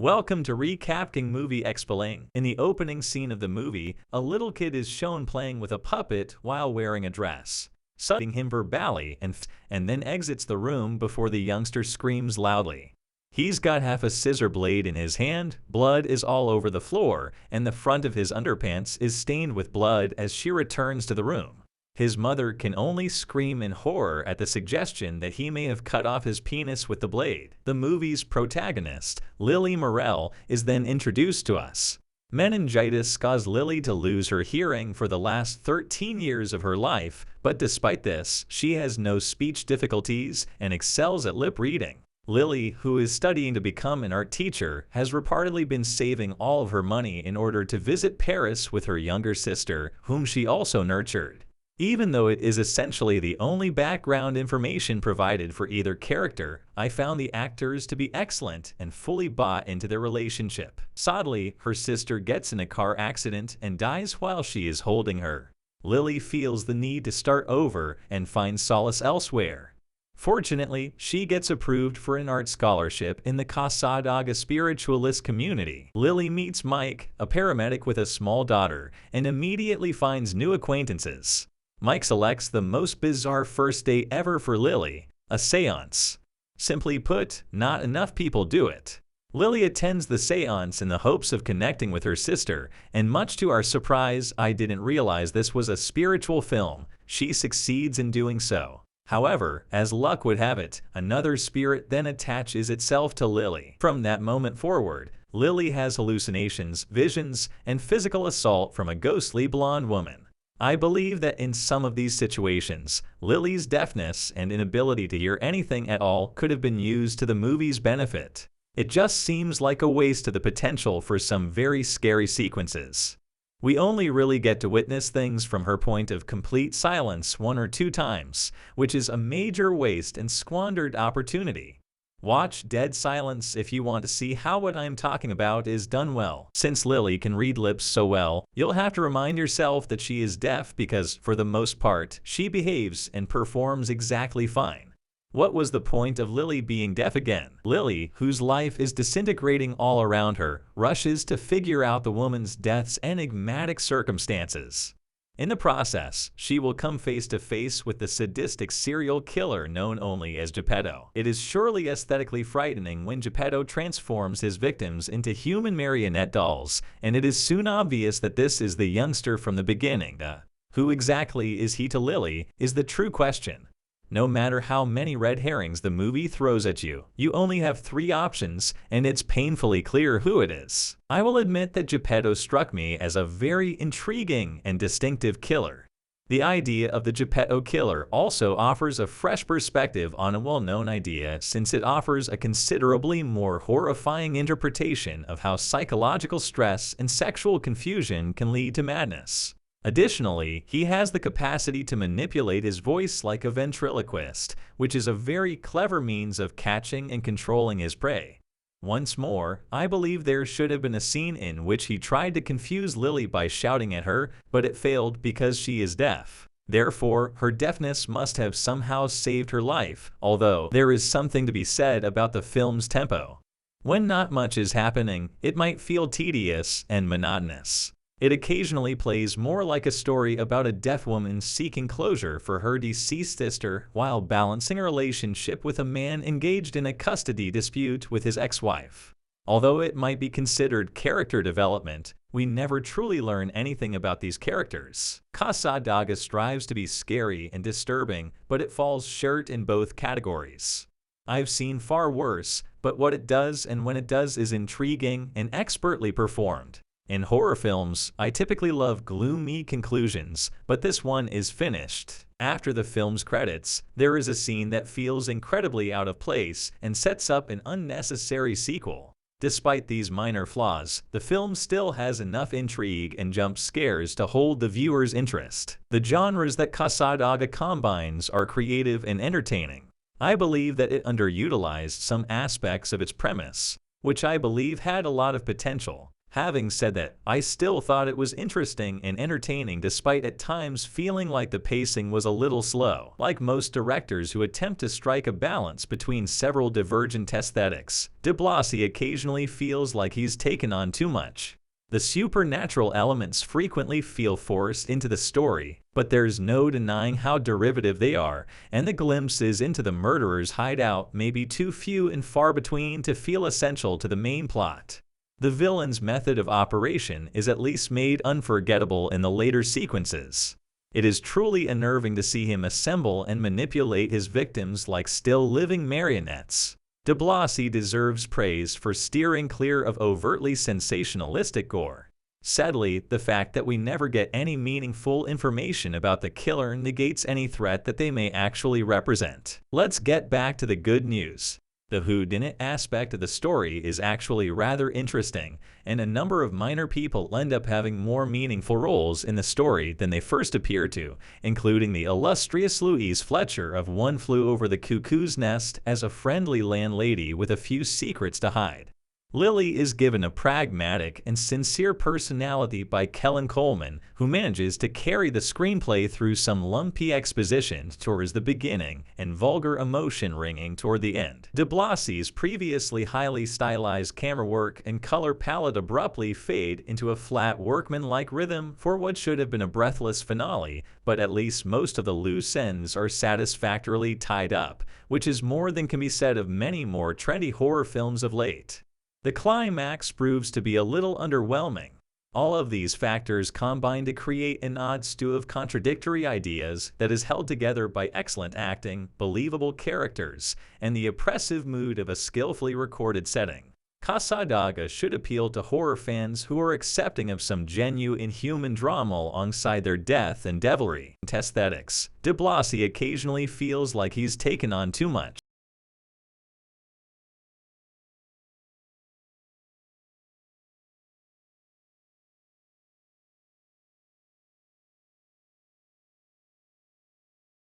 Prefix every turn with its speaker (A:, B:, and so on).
A: Welcome to Recapping Movie Explain. In the opening scene of the movie, a little kid is shown playing with a puppet while wearing a dress, citing him verbally and then exits the room before the youngster screams loudly. He's got half a scissor blade in his hand, blood is all over the floor, and the front of his underpants is stained with blood as she returns to the room. His mother can only scream in horror at the suggestion that he may have cut off his penis with the blade. The movie's protagonist, Lily Morell, is then introduced to us. Meningitis caused Lily to lose her hearing for the last 13 years of her life, but despite this, she has no speech difficulties and excels at lip reading. Lily, who is studying to become an art teacher, has reportedly been saving all of her money in order to visit Paris with her younger sister, whom she also nurtured. Even though it is essentially the only background information provided for either character, I found the actors to be excellent and fully bought into their relationship. Sadly, her sister gets in a car accident and dies while she is holding her. Lily feels the need to start over and find solace elsewhere. Fortunately, she gets approved for an art scholarship in the Cassadaga spiritualist community. Lily meets Mike, a paramedic with a small daughter, and immediately finds new acquaintances. Mike selects the most bizarre first date ever for Lily, a seance. Simply put, not enough people do it. Lily attends the seance in the hopes of connecting with her sister, and much to our surprise, I didn't realize this was a spiritual film. She succeeds in doing so. However, as luck would have it, another spirit then attaches itself to Lily. From that moment forward, Lily has hallucinations, visions, and physical assault from a ghostly blonde woman. I believe that in some of these situations, Lily's deafness and inability to hear anything at all could have been used to the movie's benefit. It just seems like a waste of the potential for some very scary sequences. We only really get to witness things from her point of complete silence 1 or 2 times, which is a major waste and squandered opportunity. Watch Dead Silence if you want to see how what I'm talking about is done well. Since Lily can read lips so well, you'll have to remind yourself that she is deaf because, for the most part, she behaves and performs exactly fine. What was the point of Lily being deaf again? Lily, whose life is disintegrating all around her, rushes to figure out the woman's death's enigmatic circumstances. In the process, she will come face to face with the sadistic serial killer known only as Geppetto. It is surely aesthetically frightening when Geppetto transforms his victims into human marionette dolls, and it is soon obvious that this is the youngster from the beginning. Who exactly is he to Lily is the true question. No matter how many red herrings the movie throws at you, you only have 3 options, and it's painfully clear who it is. I will admit that Geppetto struck me as a very intriguing and distinctive killer. The idea of the Geppetto killer also offers a fresh perspective on a well-known idea, since it offers a considerably more horrifying interpretation of how psychological stress and sexual confusion can lead to madness. Additionally, he has the capacity to manipulate his voice like a ventriloquist, which is a very clever means of catching and controlling his prey. Once more, I believe there should have been a scene in which he tried to confuse Lily by shouting at her, but it failed because she is deaf. Therefore, her deafness must have somehow saved her life, although there is something to be said about the film's tempo. When not much is happening, it might feel tedious and monotonous. It occasionally plays more like a story about a deaf woman seeking closure for her deceased sister while balancing a relationship with a man engaged in a custody dispute with his ex-wife. Although it might be considered character development, we never truly learn anything about these characters. Cassadaga strives to be scary and disturbing, but it falls short in both categories. I've seen far worse, but what it does and when it does is intriguing and expertly performed. In horror films, I typically love gloomy conclusions, but this one is finished. After the film's credits, there is a scene that feels incredibly out of place and sets up an unnecessary sequel. Despite these minor flaws, the film still has enough intrigue and jump scares to hold the viewer's interest. The genres that Cassadaga combines are creative and entertaining. I believe that it underutilized some aspects of its premise, which I believe had a lot of potential. Having said that, I still thought it was interesting and entertaining despite at times feeling like the pacing was a little slow. Like most directors who attempt to strike a balance between several divergent aesthetics, de Blasi occasionally feels like he's taken on too much. The supernatural elements frequently feel forced into the story, but there's no denying how derivative they are, and the glimpses into the murderer's hideout may be too few and far between to feel essential to the main plot. The villain's method of operation is at least made unforgettable in the later sequences. It is truly unnerving to see him assemble and manipulate his victims like still living marionettes. De Blasi deserves praise for steering clear of overtly sensationalistic gore. Sadly, the fact that we never get any meaningful information about the killer negates any threat that they may actually represent. Let's get back to the good news. The whodunit aspect of the story is actually rather interesting, and a number of minor people end up having more meaningful roles in the story than they first appear to, including the illustrious Louise Fletcher of One Flew Over the Cuckoo's Nest as a friendly landlady with a few secrets to hide. Lily is given a pragmatic and sincere personality by Kellen Coleman, who manages to carry the screenplay through some lumpy exposition towards the beginning and vulgar emotion ringing toward the end. De Blasi's previously highly stylized camera work and color palette abruptly fade into a flat workman-like rhythm for what should have been a breathless finale, but at least most of the loose ends are satisfactorily tied up, which is more than can be said of many more trendy horror films of late. The climax proves to be a little underwhelming. All of these factors combine to create an odd stew of contradictory ideas that is held together by excellent acting, believable characters, and the oppressive mood of a skillfully recorded setting. Cassadaga should appeal to horror fans who are accepting of some genuine human drama alongside their death and devilry aesthetics. De Blasi occasionally feels like he's taken on too much.